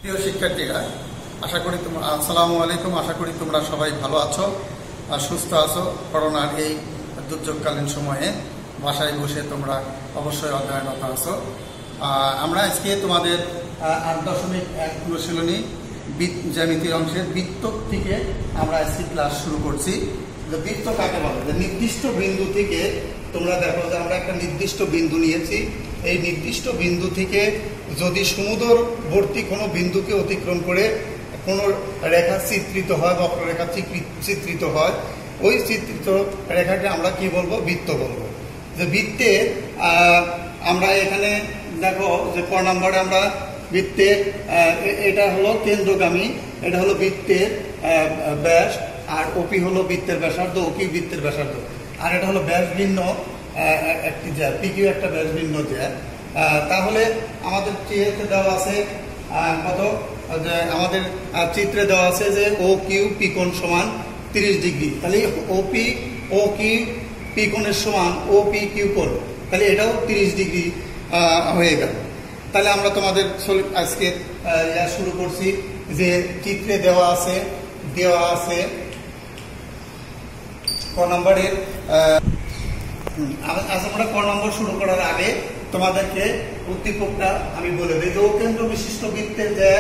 প্রিয় শিক্ষার্থীরা, আশা করি তোমরা আসসালামু আলাইকুম। আশা করি তোমরা সবাই ভালো আছো আর সুস্থ আছো। করোনার এই দুর্যোগকালীন সময়ে বাসায় বসে তোমরা অবশ্যই অধ্যয়নরত আছো। আমরা আজকে তোমাদের 8.1 অনুশীলনী জ্যামিতির অংশের বৃত্ত থেকে আমরা আজকে ক্লাস শুরু করছি। বৃত্ত কাকে বলে? নির্দিষ্ট বিন্দু থেকে তোমরা দেখো যে আমরা একটা নির্দিষ্ট বিন্দু নিয়েছি। এই নির্দিষ্ট বিন্দু থেকে যদি সমুদ্রবর্তী কোনো বিন্দুকে অতিক্রম করে কোনো রেখা চিত্রিত হয়, বক্ররেখা চিত্রিত হয়, ওই চিত্রিত রেখাকে আমরা কি বলবো? বৃত্ত বলবো। যে বৃত্তে আমরা এখানে দেখো যে ক নম্বরে আমরা বৃত্তের এটা হলো কেন্দ্রগামী, এটা হলো বৃত্তের ব্যাস, আর ওপি হলো বৃত্তের ব্যাসার্ধ, ওকি বৃত্তের ব্যাসার্ধ, আর এটা হলো ব্যাস ভিন্ন একটি জ্যা, পিকিউ একটা ব্যাস ভিন্ন জ্যা। তাহলে আমাদের চিত্রে দেওয়া আছে কত, যে আমাদের চিত্রে দেওয়া আছে যে ও কিউ পি কোণ সমান 30 ডিগ্রি। তাহলে ওপি ও কিউ পি কোণের সমান ও পি কিউ কোণ, তাহলে এটাও 30 ডিগ্রি হয়ে গেল। তাহলে আমরা তোমাদের আজকে শুরু করছি। যে চিত্রে দেওয়া আছে ক নম্বরের আজ আমরা ক নম্বর শুরু করার আগে তোমাদেরকে উদ্দীপকটা আমি বলে দিই। যে কেন্দ্র বিশিষ্ট বৃত্তের যে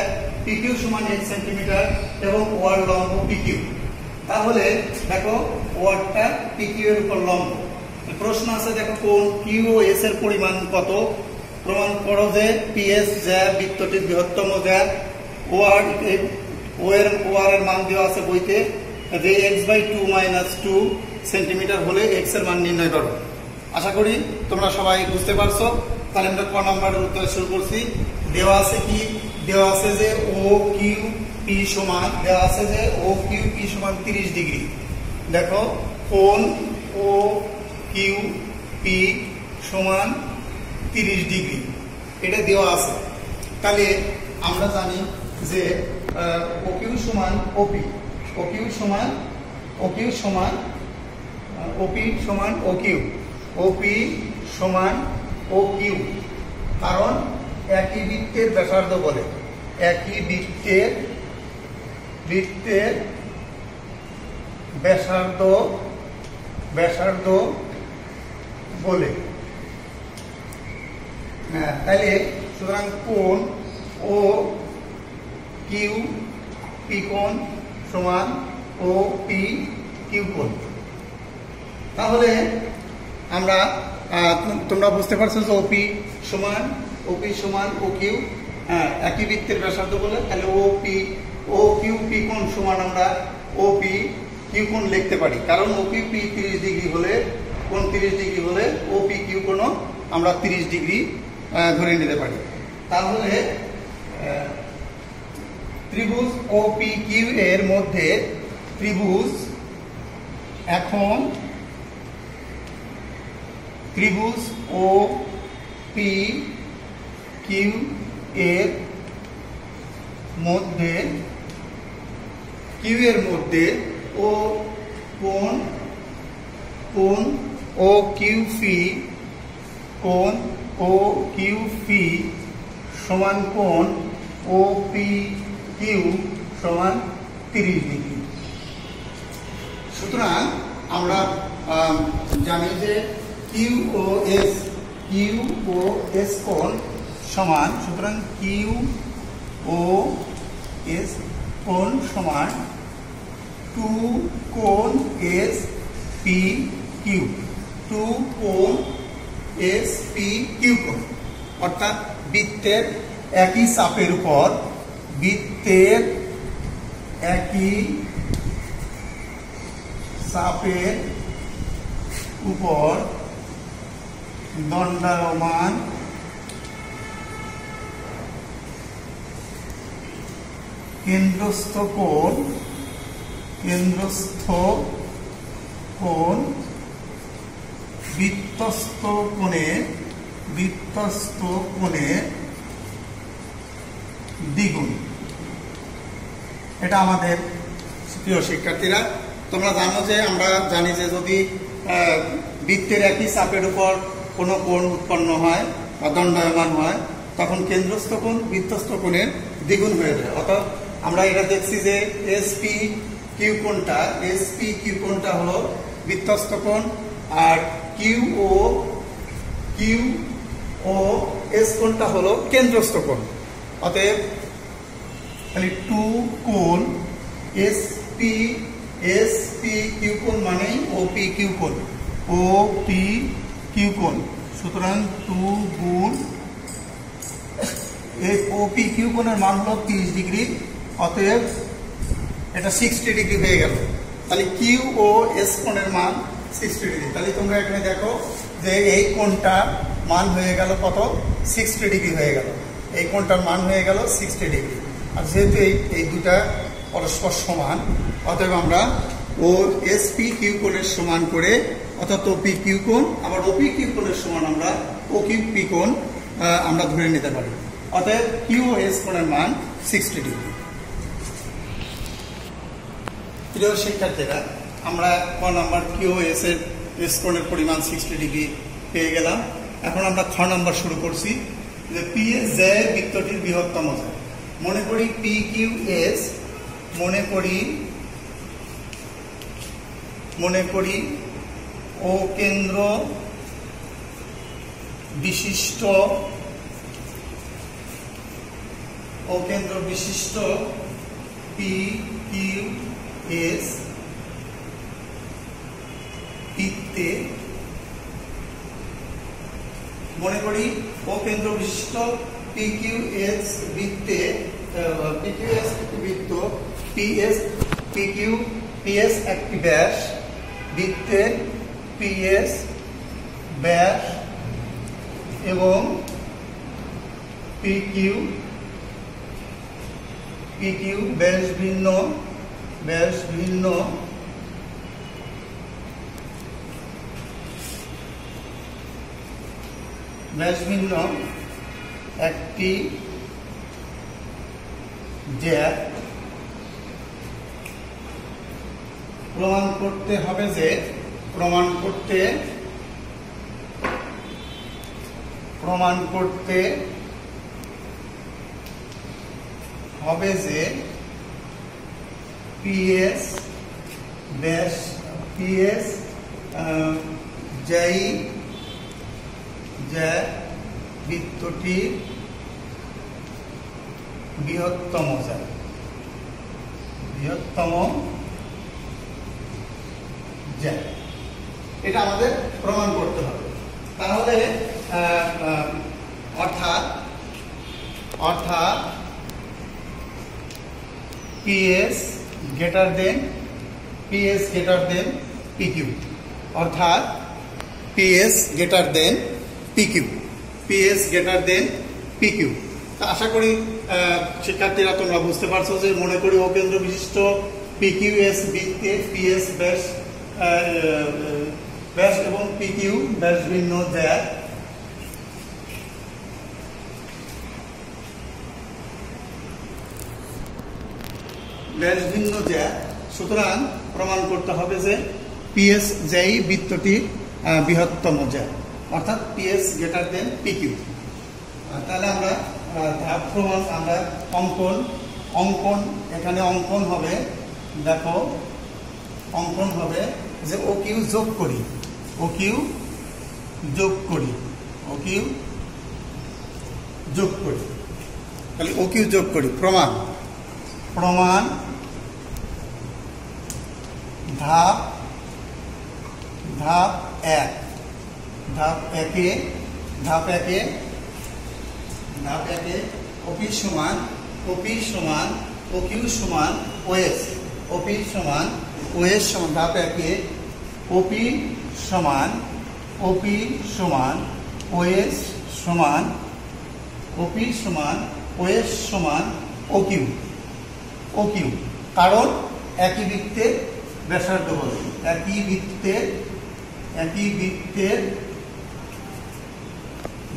পিকিউ সমান 8 সেন্টিমিটার এবং ওয়ার লম্ব পিকিউ। তাহলে দেখো ওয়ারটা পিকিউ এর উপর লম্ব। প্রশ্ন আছে, দেখো কোণ কিউ ও এস এর পরিমাণ কত? প্রমাণ করো যে পিএস যা বৃত্তটির বৃহত্তম যা। ওয়ার এর মান দেওয়া আছে বইতে, যে x/2 - 2 সেন্টিমিটার হলে এক্স এর মান নির্ণয় করো। আশা করি তোমরা সবাই বুঝতে পারছো। তাহলে আমরা ক নম্বরের উত্তর শুরু করছি। দেওয়া আছে কি? দেওয়া আছে যে ও কিউ পি সমান, দেওয়া আছে যে ও কিউ পি সমান 30 ডিগ্রি। দেখো কোণ ও কিউ পি সমান 30 ডিগ্রি, এটা দেওয়া আছে। তাহলে আমরা জানি যে ও কিউ সমান ওপি, ও কিউ সমান ওপি সমান ও কিউ, ওপি সমান ও কিউ, কারণ একই বৃত্তের ব্যাসার্ধ বলে, একই বৃত্তের ব্যাসার্ধ বলে। তাহলে সুতরাং কোণ ও কিউ পি কোণ সমান ও পি কিউ কোণ। তাহলে আমরা তোমরা বুঝতে পারছো যে ওপি সমান ও কিউ, একই বৃত্তের ব্যাসার্ধ বলে। তাহলে ও কিউ পি কোণ সমান আমরা ও পি কিউ কোণ লিখতে পারি, কারণ ওপি পি 30 ডিগ্রি হলে, কোণ 30 ডিগ্রি হলে ও পি কিউ কোণও আমরা 30 ডিগ্রি ধরে নিতে পারি। তাহলে ত্রিভুজ ও পি কিউ এর মধ্যে ত্রিভুজ ও পি কিউ এর মধ্যে ও কোণ ও কিউ পি সমান কোণ ও পি কিউ সমান 30 ডিগ্রি। সুতরাং আমরা জানি যে কিউ ও এস কোণ সমান, সুতরাং কিউ ও এস কোণ সমান 2 কোণ এস পি কিউ, 2 কোণ এস পি কিউ কোণ। অর্থাৎ বৃত্তের একই চাপের উপর, দণ্ডায়মান কেন্দ্রস্থ কোণ বৃত্তস্থ কোণের দ্বিগুণ। এটা আমাদের প্রিয় শিক্ষার্থীরা, তোমরা জানো যে আমরা জানি যে যদি বৃত্তের একই চাপের উপর কোনো কোণ উৎপন্ন হয় বা দণ্ডায়মান হয়, তখন কেন্দ্রস্থ কোণ বৃত্তস্থ কোণের দ্বিগুণ হয়ে যায়। অর্থাৎ আমরা এটা দেখছি যে এসপি কিউ কোণটা হলো বৃত্তস্থ কোণ, আর কিউ ও এস কোণটা হলো কেন্দ্রস্থ কোণ। অতএব খালি টু কোণ এসপি কিউ কোণ মানেই ওপি কিউ কোণ। সুতরাং 2 গুণ এই ওপি কিউ কোণের মান হলো 30 ডিগ্রি। অতএব এটা 60 ডিগ্রি হয়ে গেল। তাহলে কিউ ও এস কোণের মান 60 ডিগ্রি। তাহলে তোমরা এখানে দেখো যে এই কোণটা মান হয়ে গেল কত? 60 ডিগ্রি হয়ে গেল। এই কোণটার মান হয়ে গেল 60 ডিগ্রি। আর যেহেতু এই দুটা পরস্পর সমান, অতএব আমরা ও এসপি কিউ কোণের সমান করে, অর্থাৎ ওপি কিউ কোণ, আবার ওপি কিউ কোণের সমান আমরা ও কিউ পি কোণ আমরা ধরে নিতে পারি। অতএব কিউ ও এস কোণের মান 60 ডিগ্রি। প্রিয় শিক্ষার্থীরা, আমরা ক নাম্বার কিউ ও এস কোণের পরিমাণ 60 ডিগ্রি পেয়ে গেলাম। এখন আমরা খ নাম্বার শুরু করছি যে পি এস জে বৃত্তটির বৃহত্তম জ্যা। মনে করি পি কিউ এস, মনে করি ও কেন্দ্র বিশিষ্ট পি কিউ এস বৃত্তে, মনে করি ও কেন্দ্র বিশিষ্ট পি কিউ এস বৃত্তে, বৃত্ত পিএস একটি ব্যাস, বৃত্তে পিএস ব্যাস এবং পিকিউ ব্যাস ভিন্ন একটি জ্যা। প্রমাণ করতে হবে যে পিএস ব্যাস জ্যা বৃত্তটির বৃহত্তম জ্যা। এটা আমাদের প্রমাণ করতে হবে। তাহলে অর্থাৎ পিএস গ্রেটার দেন পিকিউ, অর্থাৎ পিএস গ্রেটার দেন পিকিউ। আশা করি শিক্ষার্থীরা তোমরা বুঝতে পারছো যে মনে করি ও কেন্দ্র বিশিষ্ট পিকিউএস বৃত্তে পিএস ব্যাস এবং পিকিউ ব্যাস ভিন্ন জ্যা। সুতরাং প্রমাণ করতে হবে যে পিএস জ্যাই বৃত্তটির বৃহত্তম জ্যা, অর্থাৎ পিএস গ্রেটার দেন পিকিউ। তাহলে আমরা ধাপ প্রমাণ, আমরা অঙ্কন এখানে অঙ্কন হবে, দেখো অঙ্কন হবে যে ও কিউ যোগ করি তাহলে ও কিউ যোগ করি। প্রমাণ ধাপ 1। ধাপ একে ওপি সমান ও কিউ সমান ওএস। ধাপ একে ওপি সমান ওএস সমান ও কিউ। কারণ একই বৃত্তের ব্যাসার্ধ বলে, একই বৃত্তের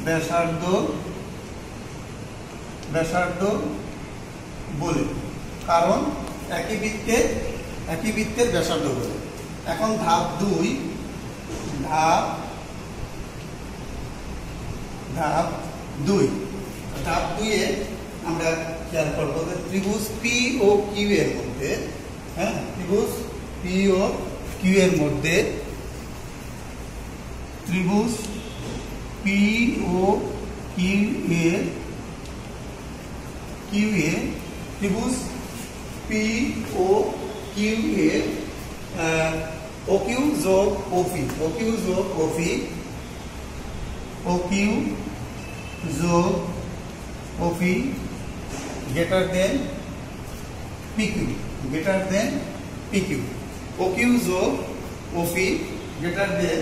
ব্যাসার্ধ বলে, কারণ একই বৃত্তের ব্যাসার্ধ বলে। এখন ধাপ 2 এ আমরা খেয়াল করবো যে ত্রিভুজ পি ও কিউ এর মধ্যে, হ্যাঁ, ত্রিভুজ পি ও কিউ এর মধ্যে, ত্রিভুজ পি ও কিউ এ, ত্রিভুজ P O Q A O Q যোগ ওপি, ও কিউ যোগ ওপি, ও কিউ যোগ OP greater than P Q, greater than P Q, O Q যোগ OP greater than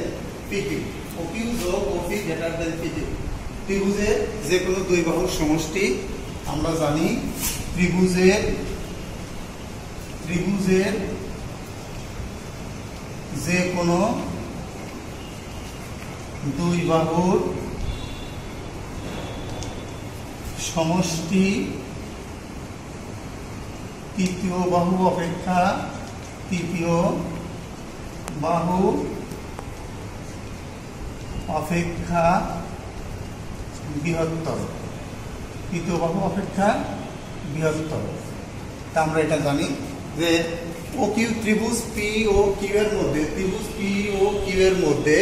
P Q, O Q যোগ OP greater than P Q. ত্রিভুজের যে কোনো দুই বাহুর সমষ্টি আমরা জানি, ত্রিভুজের যে কোনো দুই বাহুর সমষ্টি তৃতীয় বাহু অপেক্ষা বৃহত্তর, তৃতীয় বাহু অপেক্ষা বৃহত্তর। তা আমরা এটা জানি যে ও কিউ, ত্রিভুজ পি ও কিউ এর মধ্যে, ত্রিভুজ পি ও কিউ এর মধ্যে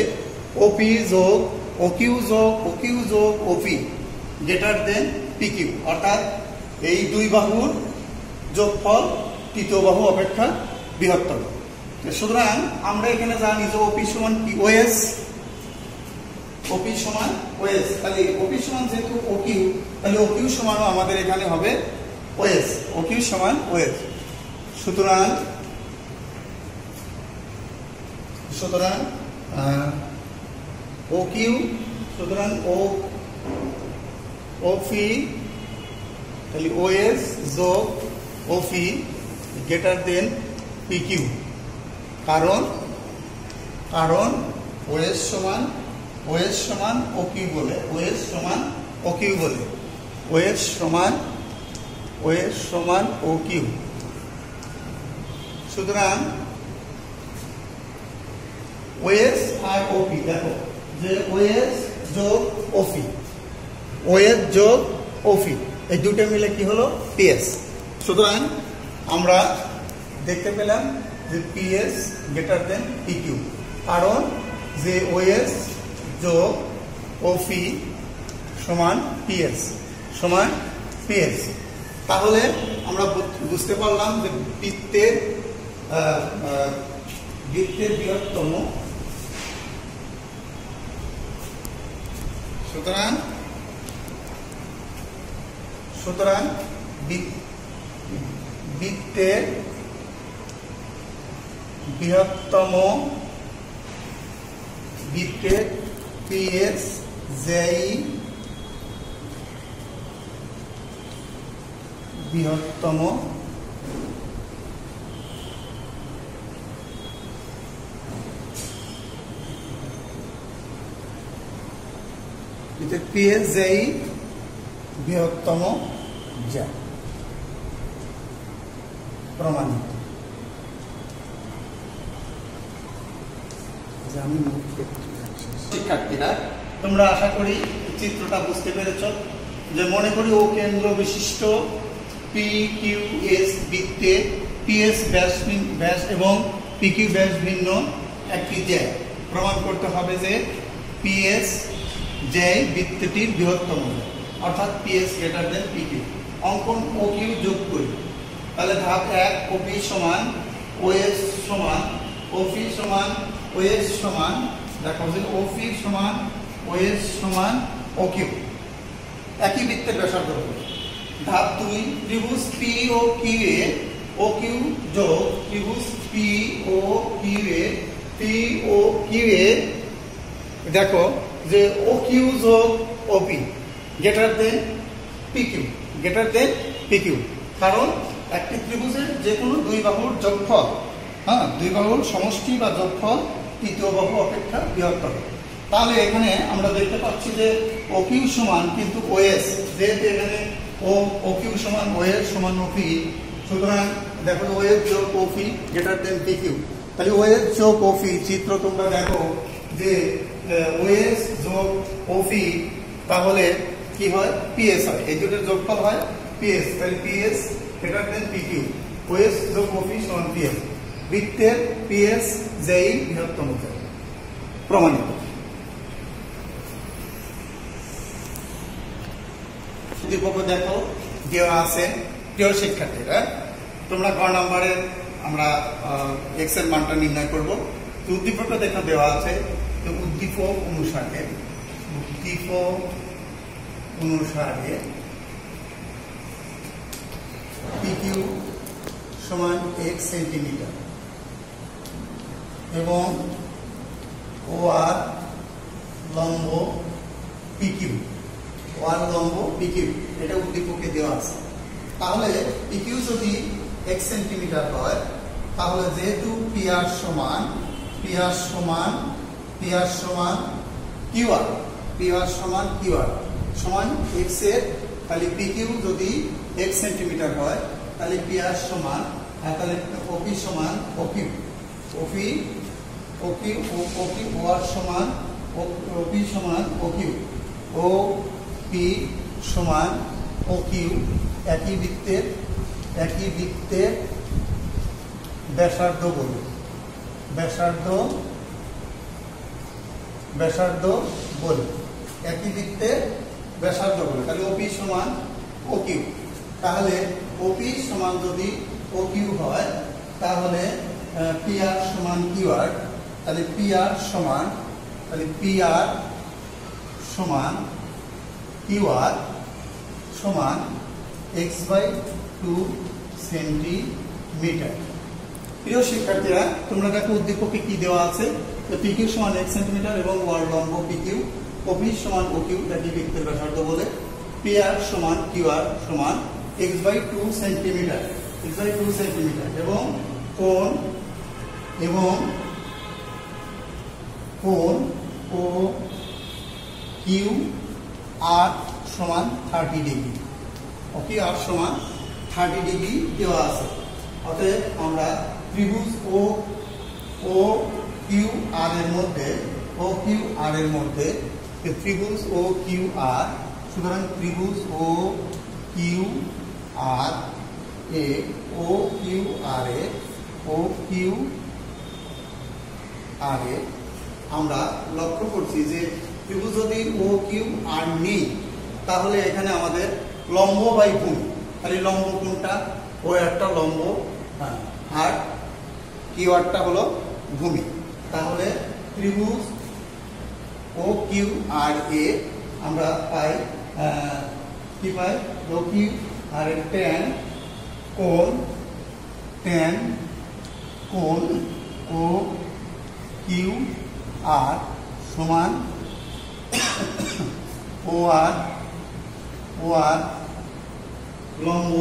ওপি যোগ ও কিউ যোগ OP greater than P Q, অর্থাৎ এই দুই বাহুর যোগফল তৃতীয় বাহু অপেক্ষা বৃহত্তর। সুতরাং আমরা এখানে জানি যে ওপি সমান কি, ওএস, ওপি সমান ওএস, তাহলে ওপি সমান যেহেতু ও কিউ, তাহলে ও কিউ সমানও আমাদের এখানে হবে ওএস, ও কিউ সমান ওএস। সুতরাং ও কিউ, সুতরাং ও পি, তাহলে ওএস যোগ OP greater than P Q, কারণ ওএস সমান ও কিউ বলে, ওএস সমান ও কিউ বলে, ওএস সমান ও কিউ। সুতরাং ওএস আর ওপি, দেখো যে ওএস যোগ ওপি, ওএস যোগ ওপি এই দুটো মিলে কি হলো, পিএস। সুতরাং আমরা দেখতে পেলাম যে PS greater than P Q, কারণ যে ওএস যোগ ওপি সমান পিএস, তাহলে আমরা বুঝতে পারলাম যে বৃত্তের বৃহত্তম, সুতরাং বৃত্তের বৃহত্তম, বৃত্তের পিএস জেই বৃহত্তম, পিএস জেই বৃহত্তম যা প্রমাণিত। শিক্ষার্থীরা, তোমরা আশা করি চিত্রটা বুঝতে পেরেছ। যে মনে করি ও কেন্দ্র বিশিষ্ট পি কিউ এস বৃত্তে পিএস ব্যাস এবং পি কিউ ব্যাস ভিন্ন একটি জ্যা, প্রমাণ করতে হবে যে পিএস জ্যা বৃত্তটির বৃহত্তম, অর্থাৎ PS greater than P Q. অঙ্কন ও কিউ যোগ করি, তাহলে ধাপ 1 ওপি সমান ওএস সমান ওপি সমান ওএস সমান, দেখো যে ওপি সমান ওএস সমান ও কিউ, একই বৃত্তের ব্যাসার্ধ হবে। ধাপ 2 ত্রিভুজ P O Q A O Q যোগ ত্রিভুজ পি ও কিউ এ, দেখো যে ও কিউ যোগ OP greater than P Q, কারণ একটি ত্রিভুজের যে কোনো দুই বাহুর যোগফল, হ্যাঁ, দুই বাহুর সমষ্টি বা যোগফল তৃতীয় বাহু অপেক্ষা বৃহত্তর। তাহলে এখানে আমরা দেখতে পাচ্ছি যে ও কিউ সমান কিন্তু ওএস, যেহেতু এখানে ও কিউ সমান ওএস সমান ওপি, সুতরাং দেখো ওএস যোগ OP greater than P Q, তাহলে ওএস যোগ ওপি চিত্র তোমরা দেখো যে ওএস যোগ ওপি, তাহলে কি হয়, পিএস হয়, এই দুটোর যোগফল হয় পিএস, তাহলে পিএস গ্রেটার দেন পিকিউ, ওএস যোগ ওপি সমান পিএস। বৃত্তের পিএস যেই বৃহত্তম জ্যা, প্রমাণিত। উদ্দীপক দেখো দেওয়া আছে। প্রিয় শিক্ষার্থীরা, তোমরা গ নাম্বারের আমরা এক্স এর মানটা নির্ণয় করব। উদ্দীপকটা দেখো দেওয়া আছে। উদ্দীপক অনুসারে পিকিউ সমান 1 সেন্টিমিটার এবং ও আর লম্ব পিকিউ, এটা উদ্দীপকে দেওয়া আছে। তাহলে পিকিউ যদি 1 সেন্টিমিটার হয়, তাহলে যেহেতু পিআর সমান কিউআর সমান এক্স এর, তাহলে পিকিউ যদি 1 সেন্টিমিটার হয়, তাহলে পিআর সমান, তাহলে ওপি সমান ওকিউ, ওআর সমান ওপি সমান ওকিউ, ও পি সমান ওকিউ। একই বৃত্তের ব্যাসার্ধ বলি, একই বৃত্তের ব্যাসার্ধ বলি। তাহলে ওপি সমান ওকিউ। তাহলে ওপি সমান যদি ওকিউ হয়, তাহলে পিআর সমান কিউআর। তাহলে পিআর সমান কিউআর সমান x/2 সেন্টিমিটার। প্রিয় শিক্ষার্থীরা, তোমরা দেখো উদ্দীপকে কি দেওয়া আছে। পিকিউ সমান 1 সেন্টিমিটার এবং ওয়ার লম্ব পিকিউ, ওপি সমান ওকিউ, একই বৃত্তের ব্যাসার্ধ বলে। পিআর সমান কিউআর সমান x/2 সেন্টিমিটার, এবং কোণ ও কিউ আর সমান 30 ডিগ্রি, আর সমান 30 ডিগ্রি দেওয়া আছে। অতএব আমরা ত্রিভুজ ও কিউ আর এর মধ্যে ত্রিভুজ ও কিউ আর, সুতরাং ত্রিভুজ ও কিউ আর এ আমরা লক্ষ্য করছি যে ত্রিভুজ যদি ও কিউ আর নেই, তাহলে এখানে আমাদের লম্ব বাই ভূমি, তাহলে লম্ব কোনটা? ও একটা লম্ব, আর কিউ আরটা হলো ভূমি। তাহলে ত্রিভুজ ও কিউ আর এ আমরা পাই কি পাই? ও কিউ আর এর ট্যান কোণ ও কিউ আর সমান ও আর লম্ব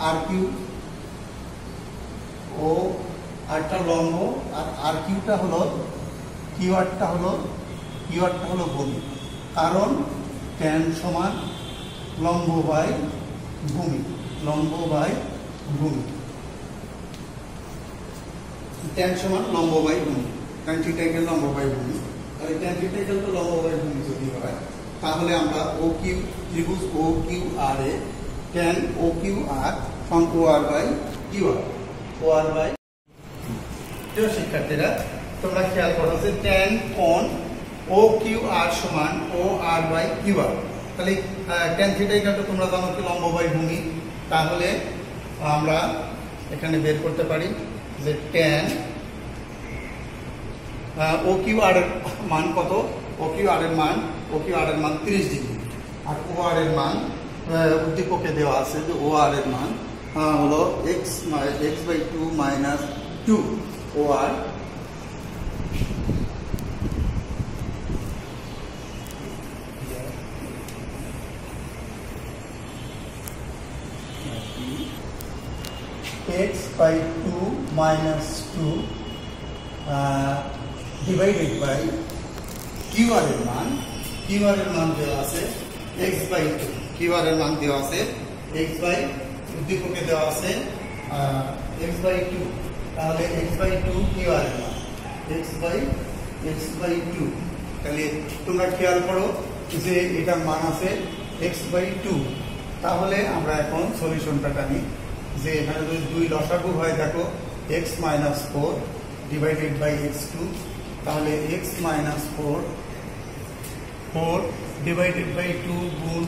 আর কিউ, ও আরটা লম্ব আর কিউটা হলো কিউ আরটা হলো ভূমি। কারণ ট্যান সমান লম্ব বাই ভূমি, ট্যান সমান লম্ব বাই ভূমি, ট্যান থিটা ইকুয়াল লম্ব বাই ভূমি। তাহলে ট্যান থিটা ইকুয়াল তো লম্ব বাই ভূমি যদি হয়, তাহলে আমরা ও কিউ ত্রিভুজ ও কিউ আর এ ট্যান ও কিউ আর সমান ও আর বাই কিউ আর বাই। প্রিয় শিক্ষার্থীরা, তোমরা খেয়াল করো যে ট্যান কোণ ও কিউ আর সমান ও আর বাই কিউ আর। তাহলে ট্যান থিটা ইকুয়াল তোমরা জানো কি লম্ব বাই ভূমি। তাহলে আমরা এখানে বের করতে পারি যে ট্যান ও কিউ আর এর মান কত? ও কিউ আর এর মান 30 ডিগ্রি, আর ও আর এর মান উদ্দীপকে দেওয়া আছে যে ও আর এর মান হলো x/2 - 2 O R. x/2 - 2 divided by Q R এর মান দেওয়া আছে x/2, কিউ আর এর মান দেওয়া আছে উদ্দীপকে দেওয়া আছে x/2। তাহলে x/2 কিউ আর এর মান x/2। তাহলে তোমরা খেয়াল করো যে এটার মান আছে x/2, তাহলে আমরা এখন সলিউশনটা টানি যে এখানে যদি 2 লসাগু হয় দেখো x - 4 ডিভাইডেড বাই x2, তাহলে x - 4 ডিভাইডেড বাই 2 গুণ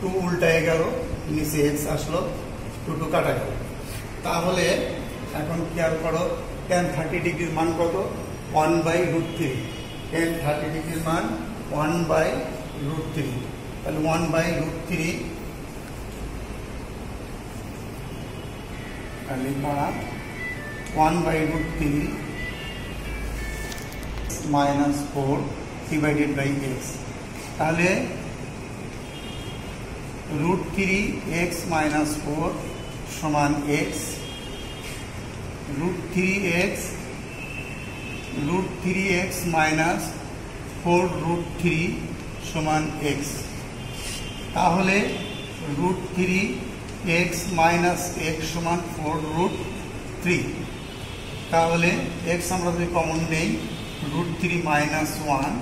2 উল্টায় গেল, নিচে x আসলো, 2 কাটা গেল। তাহলে এখন খেয়াল করো tan 30 ডিগ্রির মান কত? 1/√3। tan 30 ডিগ্রির মান 1/√3, তাহলে 1/√3 লিখা 1/√3 -4 ডিভাইডেড বাই x। তাহলে √3x - 4 সমান x, √3x minus 4√3 সমান x। তাহলে √3x minus x সমান 4√3। তাহলে x আমরা যদি কমন নেই √3 minus 1,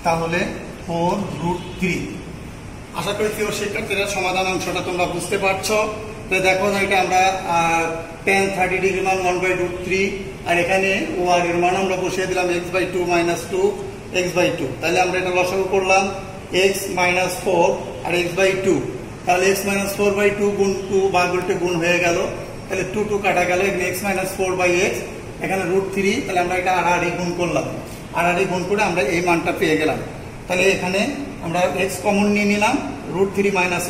তাহলে 4√3। আশা করি প্রিয় শিক্ষার্থীরা সমাধান অংশটা তোমরা বুঝতে পারছো। তো দেখো এটা আমরা tan 30 ডিগ্রি মান 1/√3, আর এখানে ওয়ার এর মান আমরা বসিয়ে দিলাম x/2 - 2 x/2। তাহলে আমরা এটা লসাগু করলাম x - 4 আর x/2, তাহলে x - 4/2 গুণ 2 ভাগ উল্টে গুণ হয়ে গেল, তাহলে 2 কাটা গেল, এখানে x - 4/x, এখানে √3, তাহলে আমরা এটা আড়াআড়ি গুণ করলাম, আড়াআড়ি গুণ করে আমরা এই মানটা পেয়ে গেলাম। তাহলে এখানে আমরা x কমন নিয়ে নিলাম, √3 - 1 =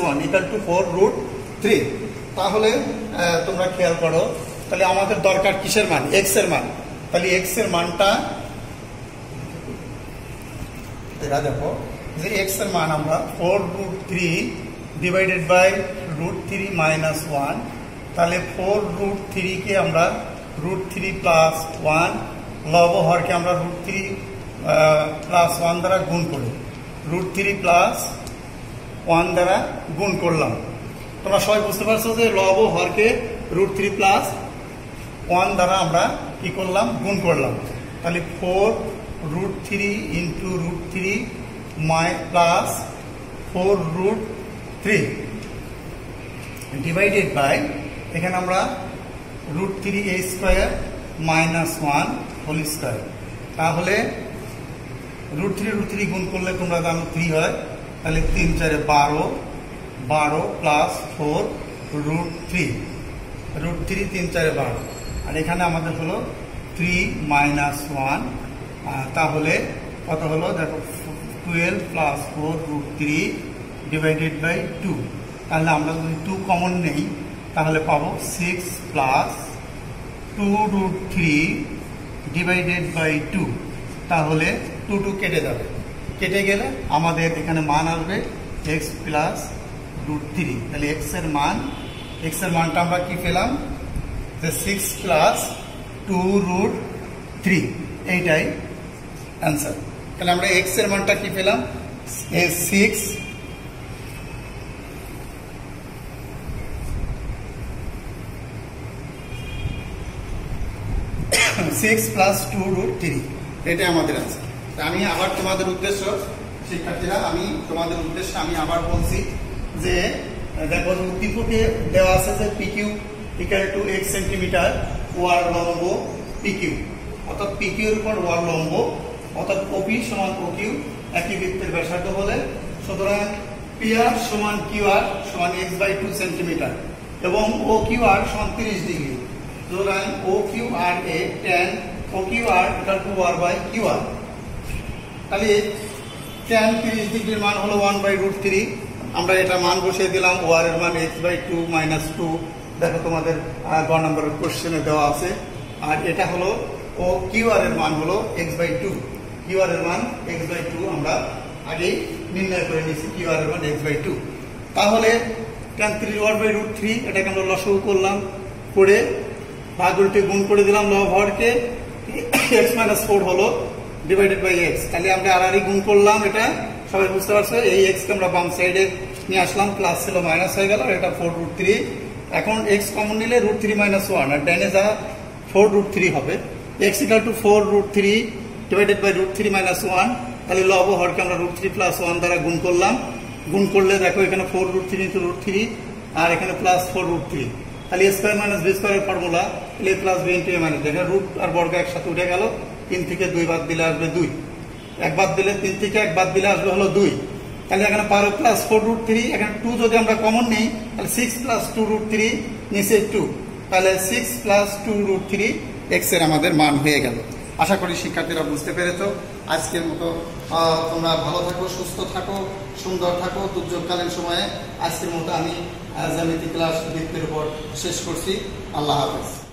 4√3। তাহলে তোমরা খেয়াল করো, তাহলে আমাদের দরকার কিসের মান? x এর মান। তাহলে x এর মানটা দেখো যে x এর মান আমরা 4√3 ডিভাইডেড বাই √3 - 1, তাহলে 4√3 কে আমরা √3 + 1 লব হরকে আমরা √3 + 1 দ্বারা গুণ করি, √3 + 1 দ্বারা গুণ করলাম। তোমরা সবাই বুঝতে পারছো যে লব হরকে √3 + 1 দ্বারা আমরা কি করলাম? গুণ করলাম। তাহলে 4√3 × √3 + 4√3 ডিভাইডেড বাই, এখানে আমরা √3a² - 1 হোল স্কয়ার। তাহলে √3 গুণ করলে তোমরা জানো 3 হয়, তাহলে 3 × 4 12 + 4√3, √3 3 × 4 12, আর এখানে আমাদের হলো 3 - 1, তাহলে কত হলো দেখো 12 + 4√3 ডিভাইডেড বাই 2। তাহলে আমরা যদি 2 কমন নেই তাহলে পাবো 6 + 2√3 ডিভাইডেড বাই 2। তাহলে 2 কেটে যাবে, কেটে গেলে আমাদের এখানে মান আসবে x + √3। তাহলে x এর মানটা আমরা কি পেলাম? যে 6 + 2√3, এইটাই অ্যান্সার। তাহলে আমরা x এর মানটা কি পেলাম? 6 + 2√3, এটাই আমাদের অ্যান্সার। আমি আবার তোমাদের উদ্দেশ্য শিক্ষার্থীরা, আমি আবার বলছি যে দেখো উদ্দীপকে দেওয়া আছে যে PQ = x সেন্টিমিটার, ওয়ার লম্ব PQ, অর্থাৎ PQ এর উপর ওয়ার লম্ব, অর্থাৎ OP = OQ, একই বৃত্তের ব্যাসার্ধ বলে। সুতরাং PR = QR = x/2 সেন্টিমিটার এবং OQR = 30 ডিগ্রি। সুতরাং OQRA tan OQR = r/QR। তাহলে tan 30 ডিগ্রির মান হলো 1/√3। আমরা এটা মান বসিয়ে দিলাম, ওয়ার এর মান x/2 - 2, দেখো তোমাদের 2 নম্বরের কোশ্চেনে দেওয়া আছে। আর এটা হলো OQR এর মান হলো x/2, QR এর মান x/2 আমরা আগেই নির্ণয় করে নিয়েছি, QR এর মান x/2। তাহলে tan 3/√3 এটাকে আমরা লসাগু করলাম, করে ভাগ উল্টে গুণ করে দিলাম লব হরকে, x - 4 হলো ডিভাইডেড বাই x। তাহলে আমরা আড়াআড়ি গুণ করলাম, এটা সবাই বুঝতে পারছো। এই x কে আমরা বাম সাইডে নিয়ে আসলাম, প্লাস ছিল মাইনাস হয়ে গেল, এটা 4√3। এখন x কমন নিলে √3 - 1, আর ডাইনে যা 4√3 হবে। x = 4√3 ডিভাইডেড বাই √3 - 1, তাহলে লব হরকে আমরা √3 + 1 দ্বারা গুণ করলাম, গুণ করলে দেখো এখানে 4√3 ইন্টু √3 আর এখানে +4√3, তাহলে a স্কয়ার মাইনাস b স্কয়ারের formula a plus b into a minus, দেখেন রুট আর বর্গ একসাথে উঠে গেল, 3 থেকে 2 বাদ দিলে আসবে 2, 1 বাদ দিলে 3 থেকে 1 বাদ দিলে আসবে হলো 2, তাহলে এখানে পারো +4√3, এখানে 2 যদি আমরা কমন নেই তাহলে 6 + 2√3 নিচে 2, তাহলে 6 + 2√3 x এর আমাদের মান হয়ে গেল। আশা করি শিক্ষার্থীরা বুঝতে পেরেছো। আজকের মতো তোমরা ভালো থাকো, সুস্থ থাকো, সুন্দর থাকো দুর্যোগকালীন সময়ে। আজকের মতো আমি জ্যামিতি ক্লাস বৃত্তের উপর শেষ করছি। আল্লাহ হাফেজ।